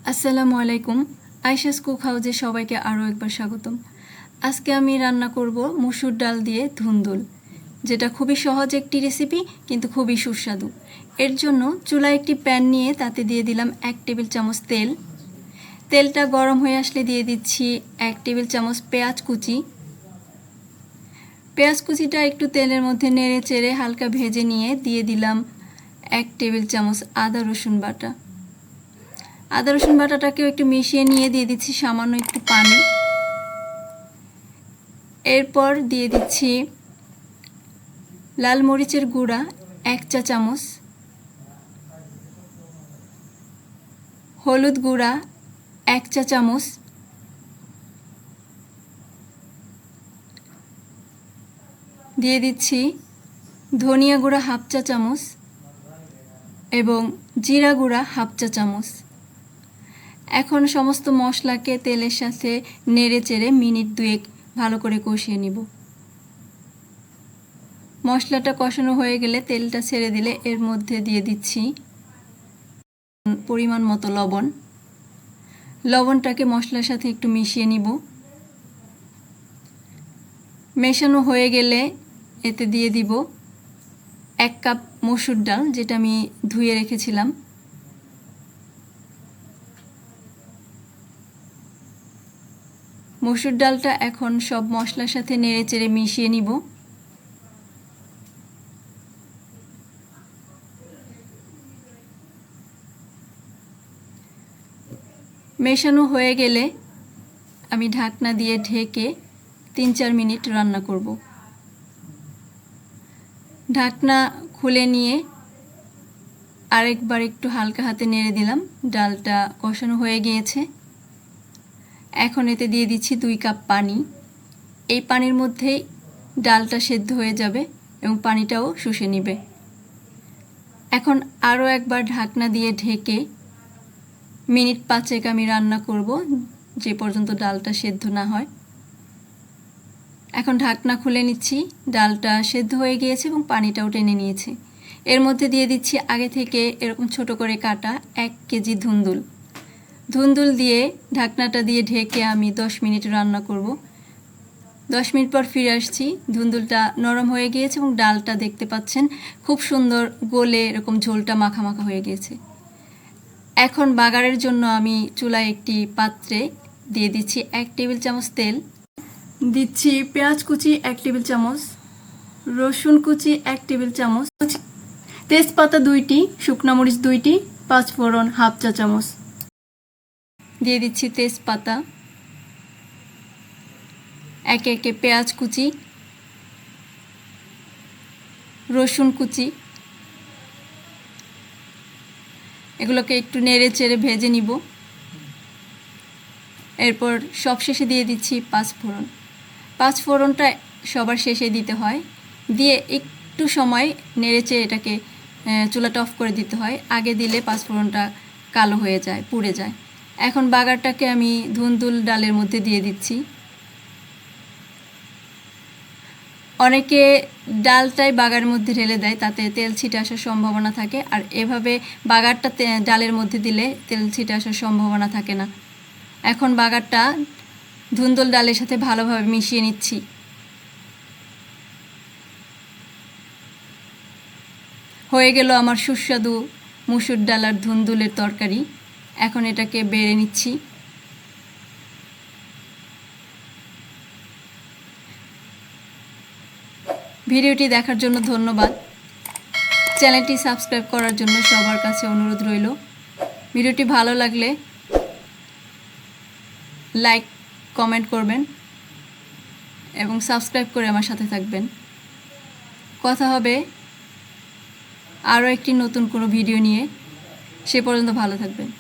আসসালামু আলাইকুম। আয়েশা'স কুক হাউসে সবাইকে আরও একবার স্বাগতম। আজকে আমি রান্না করব মসুর ডাল দিয়ে ধুন্দুল, যেটা খুবই সহজ একটি রেসিপি কিন্তু খুবই সুস্বাদু। এর জন্য চুলায় একটি প্যান নিয়ে তাতে দিয়ে দিলাম 1 টেবিল চামচ তেল। তেলটা গরম হয়ে আসলে দিয়ে দিচ্ছি 1 টেবিল চামচ পেঁয়াজ কুচি। পেঁয়াজ কুচিটা একটু তেলের মধ্যে নেড়ে চেড়ে হালকা ভেজে নিয়ে দিয়ে দিলাম 1 টেবিল চামচ আদা রসুন বাটা। আদা রসুন বাটাটাকেও একটু মিশিয়ে নিয়ে দিয়ে দিচ্ছি সামান্য একটু পানি। এরপর দিয়ে দিচ্ছি লাল মরিচের গুঁড়া 1 চা চামচ, হলুদ গুঁড়া 1 চা চামচ, দিয়ে দিচ্ছি ধনিয়া গুঁড়া 1/2 চা চামচ এবং জিরা গুঁড়া 1/2 চা চামচ। এখন সমস্ত মশলাকে তেলের সাথে নেড়ে চেড়ে মিনিট 2 ভালো করে কষিয়ে নিব। মশলাটা কষানো হয়ে গেলে তেলটা ছেড়ে দিলে এর মধ্যে দিয়ে দিচ্ছি পরিমাণ মতো লবণ। লবণটাকে মশলার সাথে একটু মিশিয়ে নিব। মেশানো হয়ে গেলে এতে দিয়ে দিব 1 কাপ মসুর ডাল, যেটা আমি ধুয়ে রেখেছিলাম। মসুর ডালটা এখন সব মশলার সাথে নেড়ে চেড়ে মিশিয়ে নিব। মেশানো হয়ে গেলে আমি ঢাকনা দিয়ে ঢেকে 3-4 মিনিট রান্না করব। ঢাকনা খুলে নিয়ে আরেকবার একটু হালকা হাতে নেড়ে দিলাম। ডালটা কষানো হয়ে গিয়েছে। এখন এতে দিয়ে দিচ্ছি 2 কাপ পানি। এই পানির মধ্যেই ডালটা সেদ্ধ হয়ে যাবে এবং পানিটাও শুষে নেবে। এখন আরও একবার ঢাকনা দিয়ে ঢেকে মিনিট 5 আমি রান্না করব, যে পর্যন্ত ডালটা সেদ্ধ না হয়। এখন ঢাকনা খুলে নিচ্ছি। ডালটা সেদ্ধ হয়ে গিয়েছে এবং পানিটাও টেনে নিয়েছে। এর মধ্যে দিয়ে দিচ্ছি আগে থেকে এরকম ছোট করে কাটা 1 কেজি ধুন্দুল। ধুন্দুল দিয়ে ঢাকনাটা দিয়ে ঢেকে আমি 10 মিনিট রান্না করব। 10 মিনিট পর ফিরে আসছি। ধুন্দুলটা নরম হয়ে গিয়েছে এবং ডালটা দেখতে পাচ্ছেন খুব সুন্দর গলে এরকম ঝোলটা মাখা মাখা হয়ে গিয়েছে। এখন বাগারের জন্য আমি চুলায় একটি পাত্রে দিয়ে দিচ্ছি 1 টেবিল চামচ তেল, দিচ্ছি পেঁয়াজ কুচি 1 টেবিল চামচ, রসুন কুচি 1 টেবিল চামচ, তেজপাতা 2টি, শুকনো মরিচ 2টি, 5 ফোড়ন 1/2 চা চামচ। দিয়ে দিচ্ছি তেজপাতা। একে একে পেঁয়াজ কুচি, রসুন কুচি, এগুলোকে একটু নেড়ে চেড়ে ভেজে নিব। এরপর সবশেষে দিয়ে দিচ্ছি 5 ফোড়ন। 5 ফোড়নটা সবার শেষে দিতে হয়। দিয়ে একটু সময় নেড়ে চেড়ে এটাকে চুলাটা অফ করে দিতে হয়। আগে দিলে 5 ফোড়নটা কালো হয়ে যায়, পুড়ে যায়। এখন বাগারটাকে আমি ধুন্দুল ডালের মধ্যে দিয়ে দিচ্ছি। অনেকে ডালটাই বাগারের মধ্যে ঢেলে দেয়, তাতে তেল ছিটে আসার সম্ভাবনা থাকে। আর এভাবে বাগারটা ডালের মধ্যে দিলে তেল ছিটে আসার সম্ভাবনা থাকে না। এখন বাগারটা ধুন্দুল ডালের সাথে ভালোভাবে মিশিয়ে নিচ্ছি। হয়ে গেল আমার সুস্বাদু মসুর ডাল আর ধুন্দুলের তরকারি। এখন এটাকে বেড়ে নিচ্ছি। ভিডিওটি দেখার জন্য ধন্যবাদ। চ্যানেলটি সাবস্ক্রাইব করার জন্য সবার কাছে অনুরোধ রইল। ভিডিওটি ভালো লাগলে লাইক কমেন্ট করবেন এবং সাবস্ক্রাইব করে আমার সাথে থাকবেন। কথা হবে আরও একটি নতুন কোনো ভিডিও নিয়ে। সে পর্যন্ত ভালো থাকবেন।